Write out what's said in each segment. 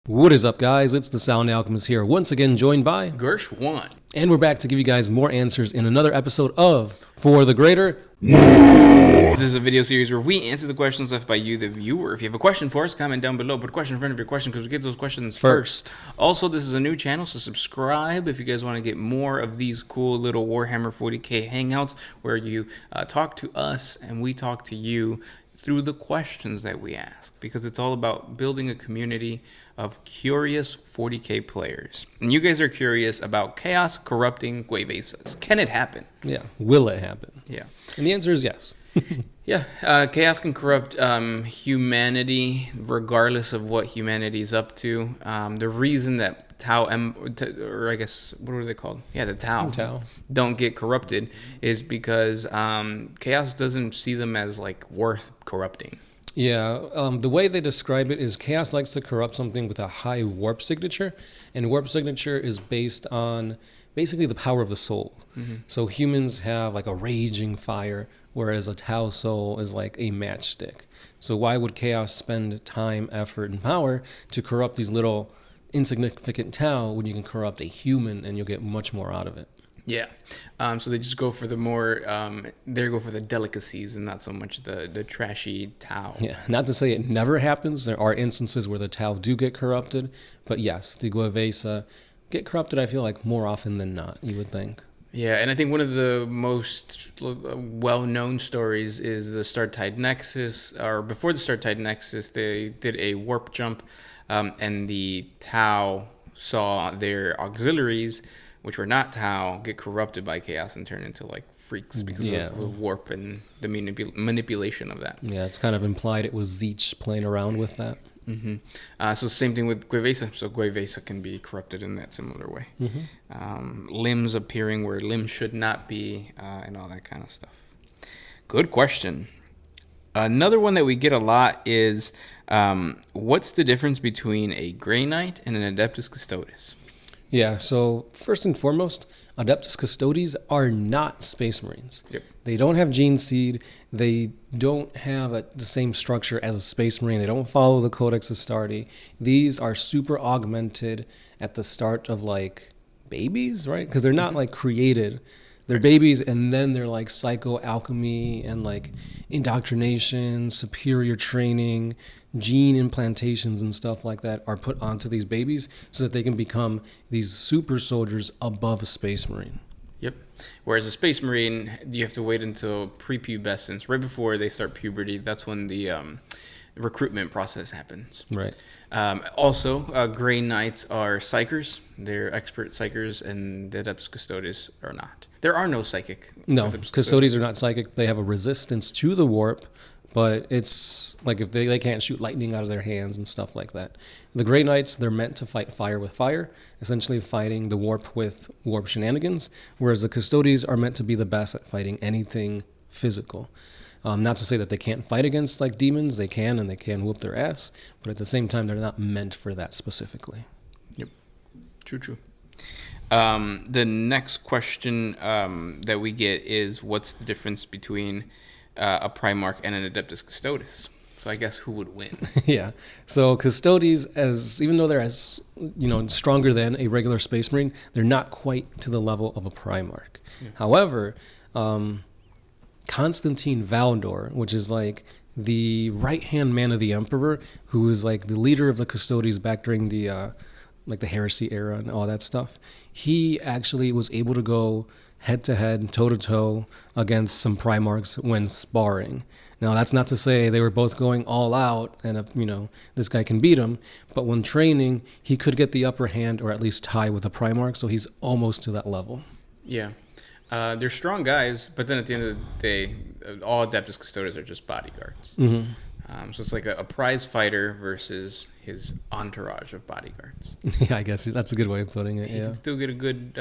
What is up, guys? It's the Sound Alchemist here, once again joined by Gersh1. And we're back to give you guys more answers in another episode of For the Greater. This is a video series where we answer the questions left by you, the viewer. If you have a question for us, comment down below. Put a question in front of your question because we get those questions first. Also, this is a new channel, so subscribe if you guys want to get more of these cool little Warhammer 40K hangouts where you talk to us and we talk to you through the questions that we ask, because it's all about building a community of curious 40K players. And you guys are curious about chaos corrupting Guevessas. Can it happen? Yeah. Will it happen? Yeah. And the answer is yes. Yeah. Chaos can corrupt humanity regardless of what humanity is up to. The reason that or I guess, what are they called? Yeah, the Tau don't get corrupted is because chaos doesn't see them as like worth corrupting. Yeah, the way they describe it is chaos likes to corrupt something with a high warp signature, and warp signature is based on basically the power of the soul. Mm-hmm. So humans have like a raging fire, whereas a Tau soul is like a matchstick. So why would chaos spend time, effort, and power to corrupt these little insignificant Tau when you can corrupt a human and you'll get much more out of it? Yeah. So they just go for the more, they go for the delicacies and not so much the trashy Tau. Yeah, not to say it never happens. There are instances where the Tau do get corrupted, but yes, the Guevessa get corrupted, I feel like, more often than not, you would think. Yeah, and I think one of the most well-known stories is the Startide Nexus, or before the Startide Nexus, they did a warp jump, and the Tau saw their auxiliaries, which were not Tau, get corrupted by chaos and turn into like freaks because of the warp and the manipulation of that. Yeah, it's kind of implied it was Zeech playing around with that. Mm-hmm. So same thing with Guevessa. So Guevessa can be corrupted in that similar way. Mm-hmm. Limbs appearing where limbs should not be, and all that kind of stuff. Good question. Another one that we get a lot is, what's the difference between a Grey Knight and an Adeptus Custodes? Yeah, so first and foremost, Adeptus Custodes are not Space Marines. Yep. They don't have Gene Seed. They don't have the same structure as a Space Marine. They don't follow the Codex Astartes. These are super augmented at the start of like babies, right? Because they're not like created. They're babies, and then they're like psycho-alchemy and like indoctrination, superior training, gene implantations and stuff like that are put onto these babies so that they can become these super soldiers above a Space Marine. Yep. Whereas a Space Marine, you have to wait until prepubescence, right before they start puberty. That's when the recruitment process happens. Right. Also, Grey Knights are psychers. They're expert psychers, and the Adeptus Custodes are not. There are no psychic. No, Custodes are not psychic. They have a resistance to the warp, but it's like if they can't shoot lightning out of their hands and stuff like that. The Grey Knights, they're meant to fight fire with fire, essentially fighting the warp with warp shenanigans, whereas the Custodes are meant to be the best at fighting anything physical. Not to say that they can't fight against like demons. They can, and they can whoop their ass, but at the same time, they're not meant for that specifically. Yep. True. The next question that we get is, what's the difference between a Primarch and an Adeptus Custodes? So I guess who would win? Yeah. So Custodes, even though they're as stronger than a regular Space Marine, they're not quite to the level of a Primarch. Yeah. However, Constantine Valdor, which is like the right-hand man of the Emperor, who is like the leader of the Custodes back during the like the heresy era and all that stuff, he actually was able to go head-to-head, toe-to-toe against some Primarchs when sparring. Now, that's not to say they were both going all out and, this guy can beat him, but when training, he could get the upper hand or at least tie with a Primarch, so he's almost to that level. Yeah. They're strong guys, but then at the end of the day, all Adeptus Custodes are just bodyguards. Mm-hmm. So it's like a prize fighter versus his entourage of bodyguards. Yeah, I guess that's a good way of putting it. He can still get a good,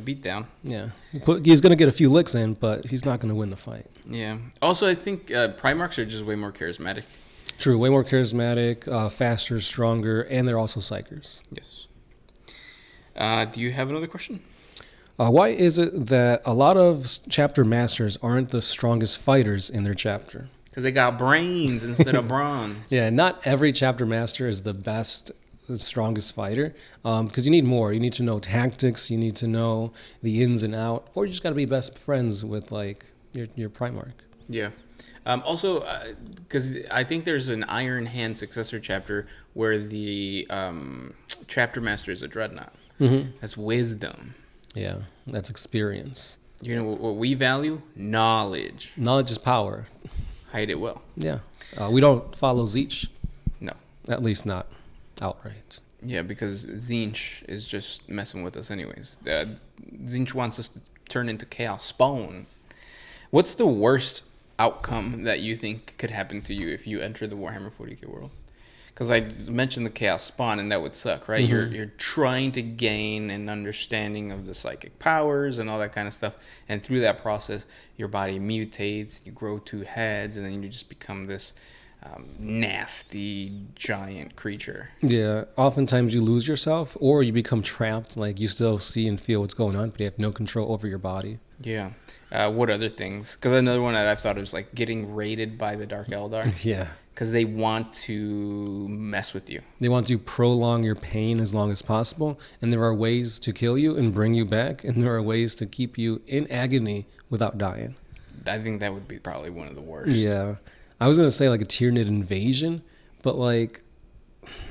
beat down. Yeah, he's going to get a few licks in, but he's not going to win the fight. Yeah. Also, I think Primarchs are just way more charismatic. True, way more charismatic, faster, stronger, and they're also psychers. Yes. Do you have another question? Why is it that a lot of chapter masters aren't the strongest fighters in their chapter? Because they got brains instead of bronze. Yeah, not every chapter master is the best the strongest fighter, because you need more. You need to know tactics. You need to know the ins and out, or you just got to be best friends with like your Primarch. Yeah. Also, because I think there's an Iron Hand successor chapter where the chapter master is a dreadnought. Mm-hmm. That's wisdom. Yeah, that's experience. You know what we value? Knowledge. Knowledge is power. Hide it well. Yeah. We don't follow Zeech. No. At least not outright. Yeah, because Zinch is just messing with us anyways. Zinch wants us to turn into Chaos Spawn. What's the worst outcome that you think could happen to you if you enter the Warhammer 40K world? Because I mentioned the Chaos Spawn, and that would suck, right? Mm-hmm. You're trying to gain an understanding of the psychic powers and all that kind of stuff, and through that process, your body mutates, you grow 2 heads, and then you just become this nasty giant creature. Yeah, oftentimes you lose yourself, or you become trapped. Like you still see and feel what's going on, but you have no control over your body. Yeah. What other things? Because another one that I've thought of is like getting raided by the Dark Eldar. Yeah. Because they want to mess with you. They want to prolong your pain as long as possible, and there are ways to kill you and bring you back, and there are ways to keep you in agony without dying. I think that would be probably one of the worst. Yeah. I was going to say like a Tyranid invasion, but like,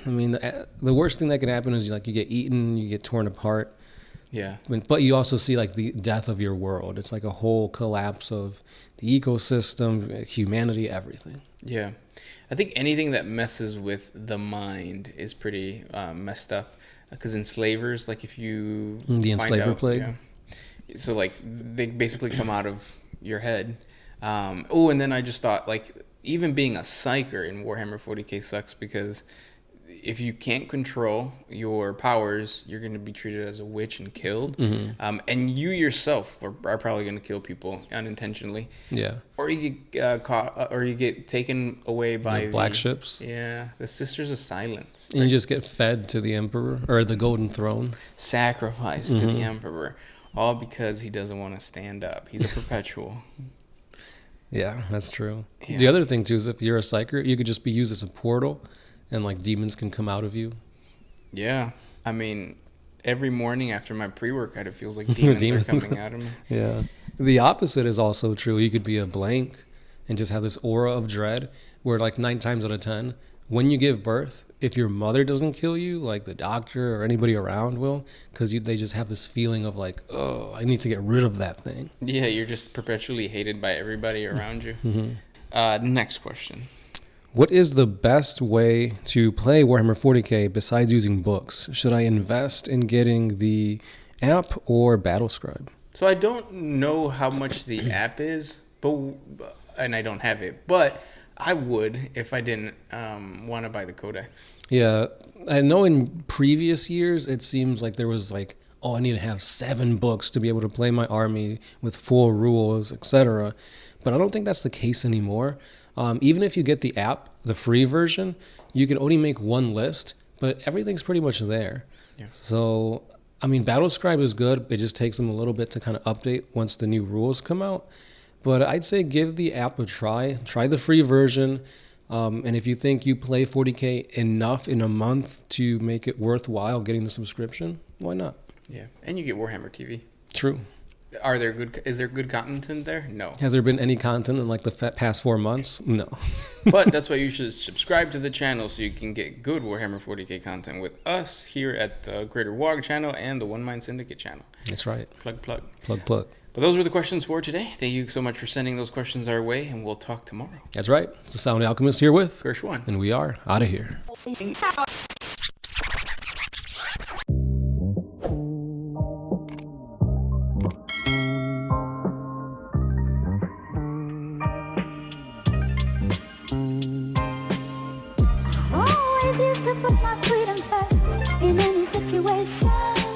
I mean, the worst thing that could happen is like you get eaten, you get torn apart. Yeah. But you also see like the death of your world. It's like a whole collapse of the ecosystem, humanity, everything. Yeah. I think anything that messes with the mind is pretty messed up. Because enslavers, like if you The enslaver plague. Yeah, so like they basically come out of your head. And then I just thought like even being a psyker in Warhammer 40K sucks because if you can't control your powers, you're going to be treated as a witch and killed. Mm-hmm. And you yourself are probably going to kill people unintentionally. Yeah. Or you get caught, or you get taken away by the black ships. Yeah, the Sisters of Silence. And you just get fed to the Emperor or the Golden Throne. Sacrificed to the Emperor, all because he doesn't want to stand up. He's a perpetual. Yeah, that's true. Yeah. The other thing too is if you're a psyker, you could just be used as a portal, and like demons can come out of you. Yeah, I mean, every morning after my pre-workout, it feels like demons are coming out of me. Yeah. The opposite is also true. You could be a blank and just have this aura of dread where like 9 times out of 10, when you give birth, if your mother doesn't kill you, like the doctor or anybody around will, because they just have this feeling of like, oh, I need to get rid of that thing. Yeah, you're just perpetually hated by everybody around you. Mm-hmm. Next question. What is the best way to play Warhammer 40K besides using books? Should I invest in getting the app or Battlescribe? So I don't know how much the app is, and I don't have it, but I would if I didn't want to buy the codex. Yeah, I know in previous years it seems like there was like, oh, I need to have 7 books to be able to play my army with full rules, etc. But I don't think that's the case anymore. Even if you get the app, the free version, you can only make 1 list, but everything's pretty much there. Yeah. So, I mean, Battlescribe is good. It just takes them a little bit to kind of update once the new rules come out. But I'd say give the app a try. Try the free version. And if you think you play 40K enough in a month to make it worthwhile getting the subscription, why not? Yeah, and you get Warhammer TV. True. Is there good content in there? No. Has there been any content in like the past 4 months? No. But that's why you should subscribe to the channel so you can get good Warhammer 40K content with us here at the Greater WAAAGH channel and the One Mind Syndicate channel. That's right. Plug. Plug. But those were the questions for today. Thank you so much for sending those questions our way, and we'll talk tomorrow. That's right. It's the Sound Alchemist here with Gershwan. And we are out of here. Always used to put my freedom first in any situation.